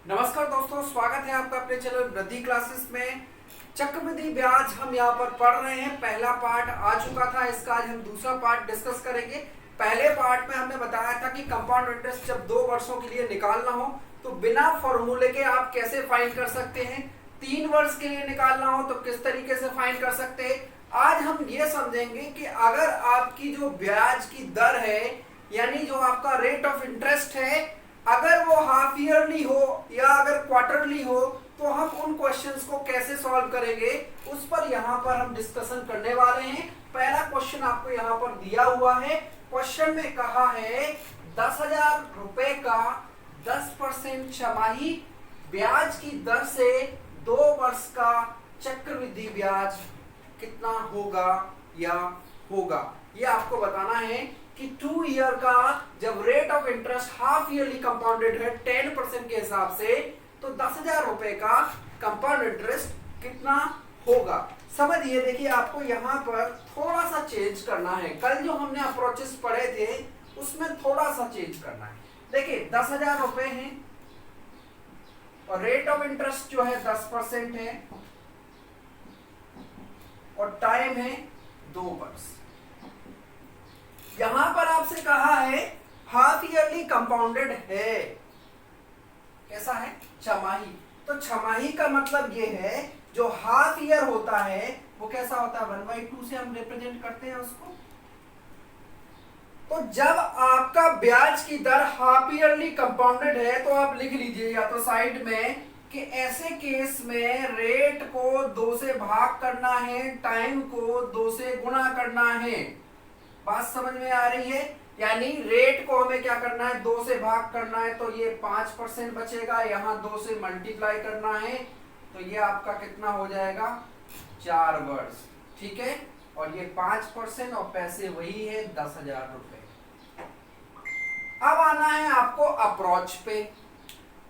नमस्कार दोस्तों, स्वागत है आपका अपने चैनल वृद्धि क्लासेस में। चक्रवृद्धि ब्याज हम यहाँ पर पढ़ रहे हैं। पहला पार्ट आ चुका था, इसका आज हम दूसरा पार्ट डिस्कस करेंगे। पहले पार्ट में हमने बताया था कि कंपाउंड इंटरेस्ट जब 2 वर्षों के लिए निकालना हो तो बिना फॉर्मूले के आप कैसे फाइंड कर सकते हैं, 3 वर्ष के लिए निकालना हो तो किस तरीके से फाइंड कर सकते हैं। आज हम ये समझेंगे कि अगर आपकी जो ब्याज की दर है, यानी जो आपका रेट ऑफ इंटरेस्ट है, अगर वो हाफ ईयरली हो या अगर क्वार्टरली हो तो हम उन क्वेश्चंस को कैसे सॉल्व करेंगे, उस पर यहाँ पर हम डिस्कशन करने वाले हैं। पहला क्वेश्चन आपको यहाँ पर दिया हुआ है। क्वेश्चन में कहा है 10,000 रुपए का 10% छमाही ब्याज की दर से 2 वर्ष का चक्रवृद्धि ब्याज कितना होगा या होगा। ये आपको बताना है कि 2 ईयर का जब rate of interest half yearly compounded है 10% के हिसाब से, तो 10,000 रुपए का कंपाउंड इंटरेस्ट कितना होगा। समझिए, देखिए आपको यहाँ पर थोड़ा सा चेंज करना है। कल जो हमने अप्रोचेस पढ़े थे उसमें थोड़ा सा चेंज करना है। देखिए 10,000 रुपए हैं और रेट ऑफ इंटरेस्ट जो है 10% है और टाइम है 2 वर्ष। यहां पर आपसे कहा है हाफ ईयरली कंपाउंडेड है, कैसा है, छमाही। तो छमाही का मतलब ये है जो हाफ ईयर होता है वो कैसा होता है, 1/2 से हम रिप्रेजेंट करते हैं उसको। तो जब आपका ब्याज की दर हाफ ईयरली कंपाउंडेड है तो आप लिख लीजिए या तो साइड में कि ऐसे केस में रेट को 2 से भाग करना है, टाइम को 2 से गुणा करना है। बात समझ में आ रही है? यानी रेट को हमें क्या करना है, 2 से भाग करना है तो ये 5% बचेगा, यहाँ 2 से मल्टीप्लाई करना है तो ये आपका कितना हो जाएगा, 4 वर्ष। ठीक है, और ये 5% और पैसे वही है 10,000 रुपए। अब आना है आपको अप्रोच पे।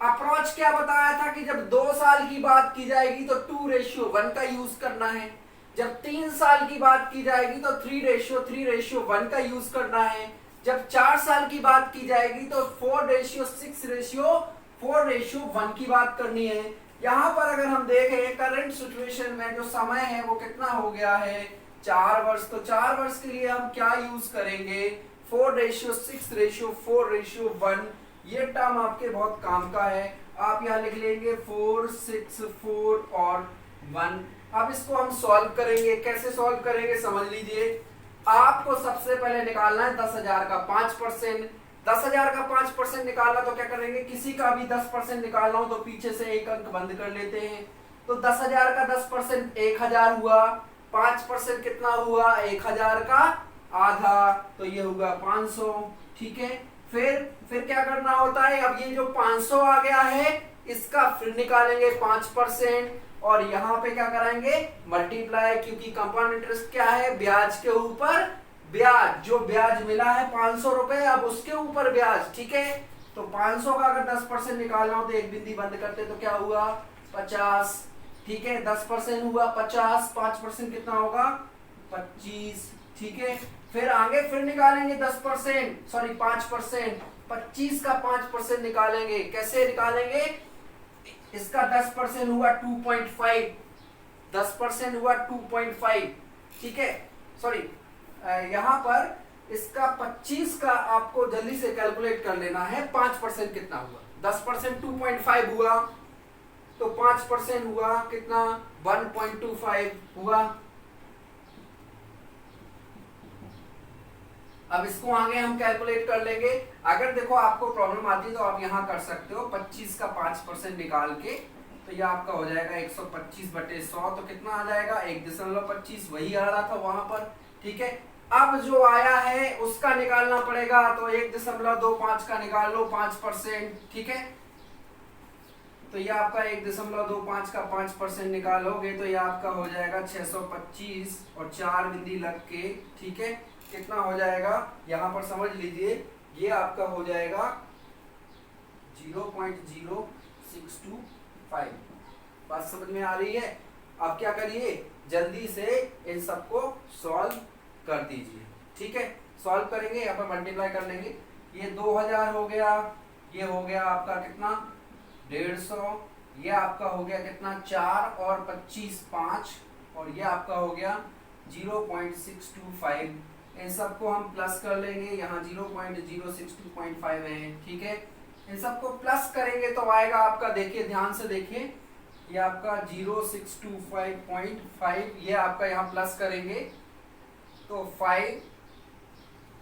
अप्रोच क्या बताया था कि जब 2 साल की बात की जाएगी तो 2:1 का यूज करना है, जब 3 साल की बात की जाएगी तो 3:1 का यूज करना है, जब 4 साल की बात की जाएगी तो 4:6:4:1 की बात करनी है। यहाँ पर अगर हम देखें करंट सिचुएशन में जो समय है वो कितना हो गया है, 4 वर्ष। तो 4 वर्ष के लिए हम क्या यूज करेंगे, 4:6:4:1। ये टर्म आपके बहुत काम का है, आप यहाँ लिख लेंगे 4, 6, 4 और 1। अब इसको हम सॉल्व करेंगे। कैसे सॉल्व करेंगे समझ लीजिए। आपको सबसे पहले निकालना है 10,000 का 5%। 10,000 का 5% निकालना तो क्या करेंगे, किसी का भी 10% निकालना हो तो पीछे से एक अंक बंद कर लेते हैं। तो 10,000 का 10% 1,000 हुआ, 5% कितना हुआ, 1,000 का आधा, तो ये होगा 500। ठीक है, फिर क्या करना होता है, अब ये जो 500 आ गया है इसका फिर निकालेंगे 5% और यहाँ पे क्या कराएंगे, मल्टीप्लाई, क्योंकि कंपाउंड इंटरेस्ट क्या है, ब्याज के ऊपर ब्याज। जो ब्याज मिला है 500 रुपए, अब उसके ऊपर ब्याज। ठीक है, तो 500 का अगर 10% निकालना हो तो एक बिंदी बंद करते तो क्या हुआ, 50। ठीक है, 10% हुआ 50, 5% कितना होगा, 25। ठीक है, फिर आगे फिर निकालेंगे 10%, सॉरी 5%। 25 का 5% निकालेंगे, कैसे निकालेंगे, इसका 10% हुआ 2.5, 10% हुआ 2.5। ठीक है, सॉरी यहाँ पर इसका 25 का आपको जल्दी से कैलकुलेट कर लेना है, 5% कितना हुआ, 10% 2.5 हुआ तो 5% हुआ कितना, 1.25 हुआ। अब इसको आगे हम कैलकुलेट कर लेंगे। अगर देखो आपको प्रॉब्लम आती है तो आप यहाँ कर सकते हो, 25 का 5% निकाल के तो ये आपका हो जाएगा 125/100, तो कितना आ जाएगा, 1.25, वही आ रहा था वहां पर। ठीक है, अब जो आया है उसका निकालना पड़ेगा, तो 1.25 का निकाल लो 5%। ठीक है, तो ये आपका 1.25 का 5% निकालोगे तो ये आपका हो जाएगा 625 और 4 बिंदी लग के। ठीक है, कितना हो जाएगा, यहाँ पर समझ लीजिए ये आपका हो जाएगा 0.0625। बात समझ में आ रही है? अब क्या करिए, जल्दी से इन सबको सॉल्व कर दीजिए। ठीक है, सॉल्व करेंगे, यहाँ पर मल्टीप्लाई कर लेंगे। ये 2000 हो गया, ये हो गया आपका कितना, 150, ये आपका हो गया कितना 4 और 25 5, और ये आपका हो गया 0.625। इन सबको हम प्लस कर लेंगे, यहाँ 0.0625 है, ठीक है। इन सबको प्लस करेंगे तो आएगा आपका, देखिए ध्यान से देखिए, ये आपका 0625.5, ये आपका यहाँ प्लस करेंगे तो 5,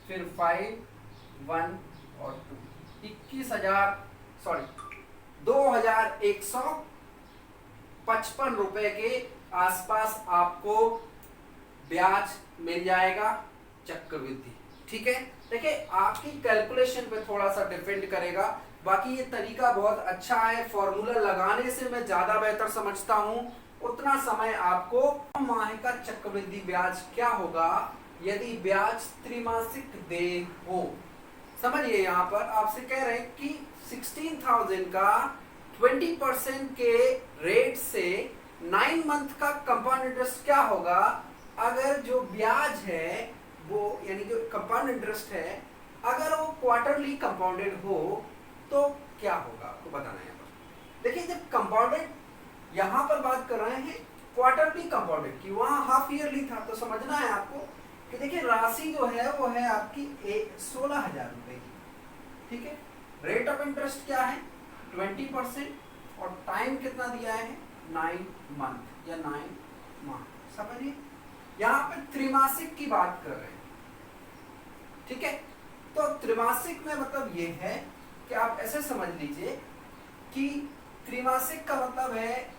फिर 5 1 और 2, 21,000 सॉरी 2,155 रुपए के आसपास आपको ब्याज मिल जाएगा चक्रवृद्धि, ठीक है। देखिए आपकी कैलकुलेशन पे थोड़ा सा डिपेंड करेगा, बाकी ये तरीका बहुत अच्छा है। फॉर्मूला लगाने से मैं ज्यादा बेहतर समझता हूं, उतना समय आपको। माह का चक्रवृद्धि ब्याज क्या होगा यदि ब्याज त्रिमासिक देय हो। समझिए यहाँ पर आपसे कह रहे हैं कि 16,000 का 20% के रेट से 9 मंथ का कंपाउंड इंटरेस्ट क्या होगा। अगर जो ब्याज है वो यानी जो कंपाउंड इंटरेस्ट है अगर वो क्वार्टरली कंपाउंडेड हो तो क्या होगा आपको बताना है। यहाँ पर देखिए जब कंपाउंडेड यहाँ पर बात कर रहे हैं क्वार्टरली कंपाउंडेड की, वहां हाफ ईयरली था, तो समझना है आपको कि देखिए राशि जो है वो है आपकी 16,000 रुपए की, ठीक है। रेट ऑफ इंटरेस्ट क्या है 20% और टाइम कितना दिया है 9 मंथ या 9 माह। समझिए यहाँ पे त्रिमासिक की बात कर रहे हैं, ठीक है। तो त्रिमासिक में मतलब ये है कि आप ऐसे समझ लीजिए कि त्रिमासिक का मतलब है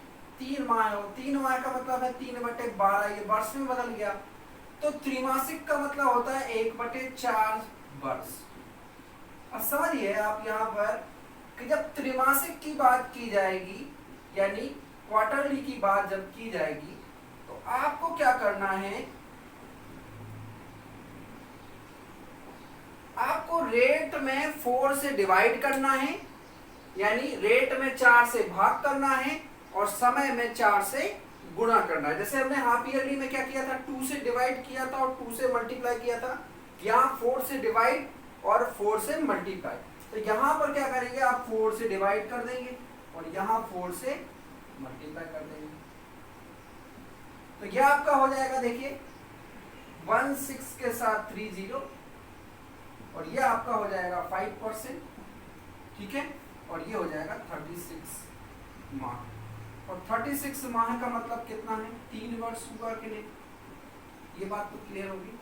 3 माह हो, 3 माह का मतलब है 3/12, ये वर्ष में बदल गया। तो त्रिमासिक का मतलब होता है 1/4 वर्ष। अब समझिए आप यहाँ पर कि जब त्रिमासिक की बात की जाएगी यानी क्वार्टरली की बात जब की जाएगी तो आपको क्या करना है, आपको रेट में 4 से डिवाइड करना है, यानी रेट में 4 से भाग करना है और समय में 4 से गुणा करना है। जैसे हमने हाफ ईयरली में क्या किया था 2 से डिवाइड किया था और 2 से मल्टीप्लाई किया था, यहाँ 4 से डिवाइड और 4 से मल्टीप्लाई। तो यहाँ पर क्या करेंगे आप 4 से डिवाइड कर देंगे और यहाँ 4 से मल्टीप्लाई कर देंगे। तो यह आपका हो जाएगा देखिए 16 के साथ 30 और यह आपका हो जाएगा 5%, ठीक है। और ये हो जाएगा 36 माह, और 36 माह का मतलब कितना है 3 वर्ष हुआ कि नहीं, ये बात तो क्लियर होगी।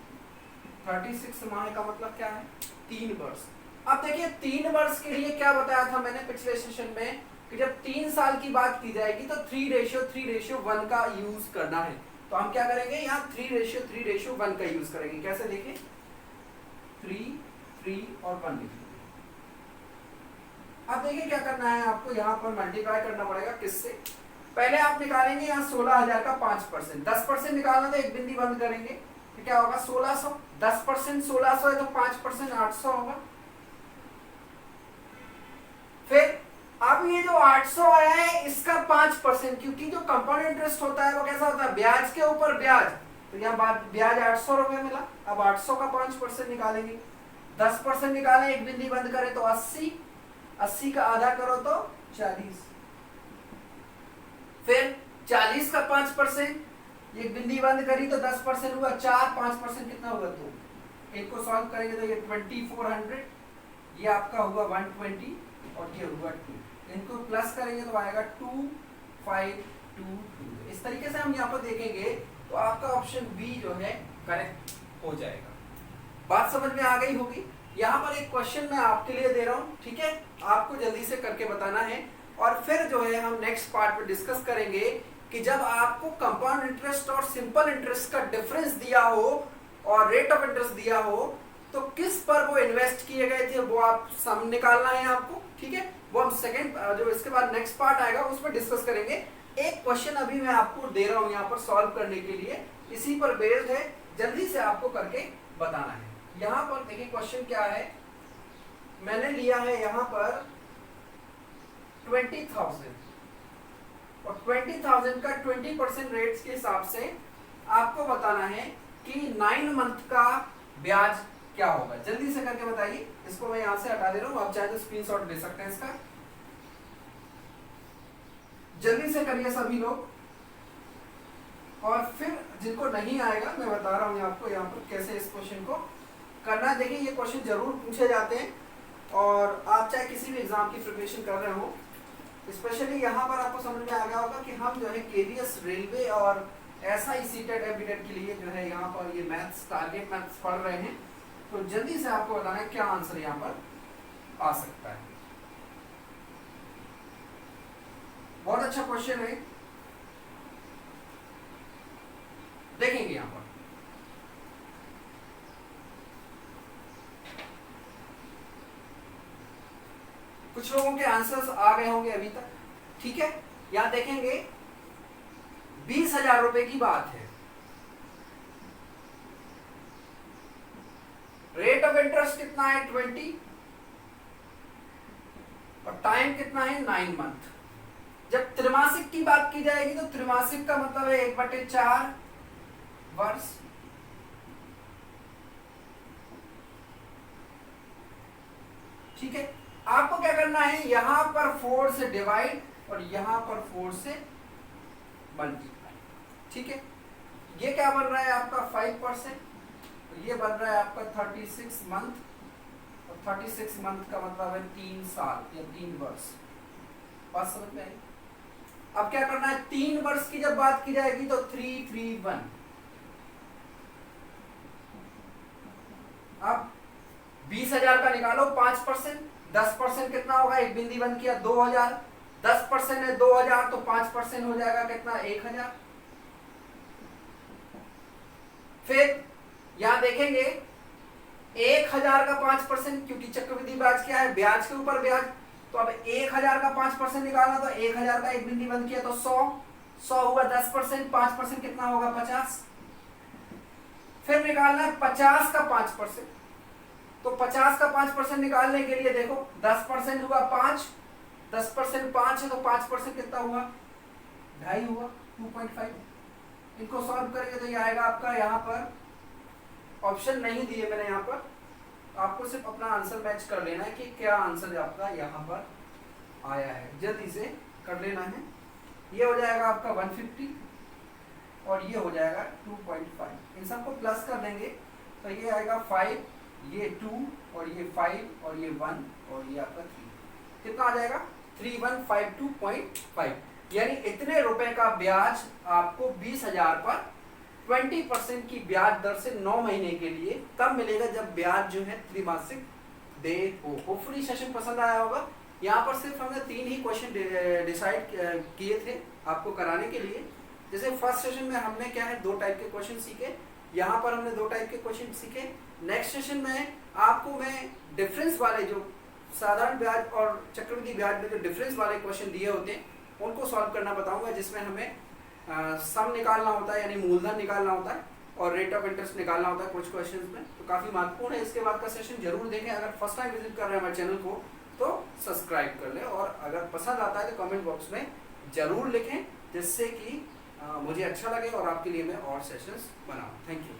36 माह का मतलब क्या है 3 वर्ष। अब देखिए 3 वर्ष के लिए क्या बताया था मैंने पिछले सेशन में कि जब 3 साल की बात की जाएगी तो 3:1 का यूज करना है। तो हम क्या करेंगे यहाँ 3:1 का यूज करेंगे। कैसे देखें 3 3 और 1 लिखेंगे। अब देखिए क्या करना है आपको, यहाँ पर मल्टीप्लाई करना पड़ेगा किससे, पहले आप निकालेंगे यहाँ 16,000 का 5%, 10% निकालना तो एक बिंदी बंद करेंगे तो क्या होगा 1600, 10% 1600 है तो 5% 800 होगा। फिर अब ये जो 800 आया है इसका 5%, क्योंकि जो कंपाउंड इंटरेस्ट होता है वो कैसा होता है ब्याज के ऊपर ब्याज, तो यहाँ ब्याज 800 रुपए मिला। अब 800 का 5% निकालेंगे, 10% निकालें एक बिंदी बंद करें तो 80, 80 का आधा करो तो 40, फिर 40 का 5%, एक बिंदी बंद करी तो 10% हुआ 4, 5% कितना हुआ 2, एक को सॉल्व करेंगे तो ये 2400, ये आपका हुआ 120 और ये हुआ 2, इनको प्लस करेंगे तो आएगा 2522। इस तरीके से हम यहाँ पर देखेंगे तो आपका ऑप्शन बी जो है करेक्ट हो जाएगा। बात समझ में आ गई होगी। यहाँ पर एक क्वेश्चन मैं आपके लिए दे रहा हूँ, ठीक है, आपको जल्दी से करके बताना है और फिर जो है हम नेक्स्ट पार्ट में डिस्कस करेंगे कि जब आपको कंपाउंड इंटरेस्ट और सिंपल इंटरेस्ट का डिफरेंस दिया हो और रेट ऑफ इंटरेस्ट दिया हो तो किस पर वो इन्वेस्ट किए गए थे वो आप सम निकालना है आपको, ठीक है। वो हम सेकंड जो इसके बाद नेक्स्ट पार्ट आएगा उसमें डिस्कस करेंगे। एक क्वेश्चन अभी मैं आपको दे रहा हूँ यहाँ पर सॉल्व करने के लिए, इसी पर बेस्ड है, जल्दी से आपको करके बताना है। यहाँ पर देखिए क्वेश्चन क्या है, मैंने लिया है यहाँ पर 20,000 और 20,000 का 20% रेट्स के हिसाब से आपको बताना है कि 9 मंथ का ब्याज क्या होगा। जल्दी से करके बताइए। इसको मैं यहाँ से हटा दे रहा हूँ, आप चाहे तो स्क्रीनशॉट ले सकते हैं इसका। जल्दी से करिए सभी लोग। और फिर जिनको नहीं आएगा मैं बता रहा हूँ आपको यहाँ पर कैसे इस क्वेश्चन को करना है। देखिए ये क्वेश्चन जरूर पूछे जाते हैं, और आप चाहे किसी भी एग्जाम की प्रिपरेशन कर रहे हो, स्पेशली यहाँ पर आपको समझ में आ गया होगा कि हम जो है केवीएस रेलवे और SI सीटेट एबिटेट के लिए जो है यहाँ पर ये मैथ्स टारगेट मैथ्स पढ़ रहे हैं। तो जल्दी से आपको बताना है क्या आंसर यहाँ पर आ सकता है। बहुत अच्छा क्वेश्चन है, देखेंगे यहाँ पर। कुछ लोगों के आंसर्स आ गए होंगे अभी तक, ठीक है। यहां देखेंगे 20,000 रुपए की बात है। रेट ऑफ इंटरेस्ट कितना है 20, और टाइम कितना है 9 मंथ। जब त्रैमासिक की बात की जाएगी तो त्रैमासिक का मतलब है 1/4 वर्ष। ठीक है, आपको क्या करना है, यहां पर 4 से डिवाइड और यहां पर 4 से मल्टीप्लाई। ठीक है, ये क्या बन रहा है आपका 5%, ये बन रहा है आपका 36 मंथ, और 36 मंथ का मतलब है 3 साल या 3 वर्ष। बात समझ में आई? अब क्या करना है, 3 वर्ष की जब बात की जाएगी तो 331। अब 20,000 का निकालो 5%, 10% कितना होगा, एक बिंदी बंद किया 2,000, 10% है 2,000 तो 5% हो जाएगा कितना 1,000। फिर यहां देखेंगे 1,000 का 5%, क्योंकि चक्रवृद्धि ब्याज क्या है, ब्याज के ऊपर ब्याज। तो अब 1,000 का 5% निकालना, तो 1,000 का एक बिंदी बंद किया तो 100 हुआ 10%, 5% कितना होगा 50। फिर निकालना है 50 का 5%, तो 50 का 5% निकालने के लिए देखो 10% हुआ 5, 10% 5 है तो 5% कितना हुआ 2.5 हुआ 2.5। इनको सॉल्व करेंगे तो ये आएगा आपका, यहाँ पर ऑप्शन नहीं दिए मैंने, यहाँ पर आपको सिर्फ अपना आंसर मैच कर लेना है कि क्या आंसर आपका यहाँ पर आया है। जल्दी से कर लेना है। ये हो जाएगा आपका 150 और ये हो जाएगा 2.5। इन सबको प्लस कर देंगे तो ये आएगा 5, ये 2 और ये 5 और ये 1 और ये आपका 3। कितना आ जाएगा 3152.5। यानी इतने रुपए का ब्याज आपको 20,000 पर 20% की ब्याज दर से 9 महीने के लिए तब मिलेगा जब ब्याज जो है त्रिमासिक दे हो। होपफुली सेशन पसंद आया होगा। यहाँ पर सिर्फ हमने 3 ही क्वेश्चन डिसाइड किए थे आपको कराने के लिए। जैसे फर्स्ट सेशन में हमने क्या है 2 टाइप के क्वेश्चन सीखे, यहाँ पर हमने 2 टाइप के क्वेश्चन सीखे। नेक्स्ट सेशन में आपको मैं डिफरेंस वाले जो साधारण ब्याज और चक्रवृद्धि ब्याज में जो डिफरेंस वाले क्वेश्चन दिए होते हैं उनको सॉल्व करना बताऊंगा, जिसमें हमें सम निकालना होता है यानी मूलधन निकालना होता है और रेट ऑफ इंटरेस्ट निकालना होता है कुछ क्वेश्चंस में। तो काफी महत्वपूर्ण है। इसके बाद का सेशन जरूर देखें। अगर फर्स्ट टाइम विजिट कर रहे हैं हमारे चैनल को तो सब्सक्राइब कर लें, और अगर पसंद आता है तो कमेंट बॉक्स में जरूर लिखें, जिससे कि मुझे अच्छा लगे और आपके लिए मैं और सेशंस बनाऊं। Thank you.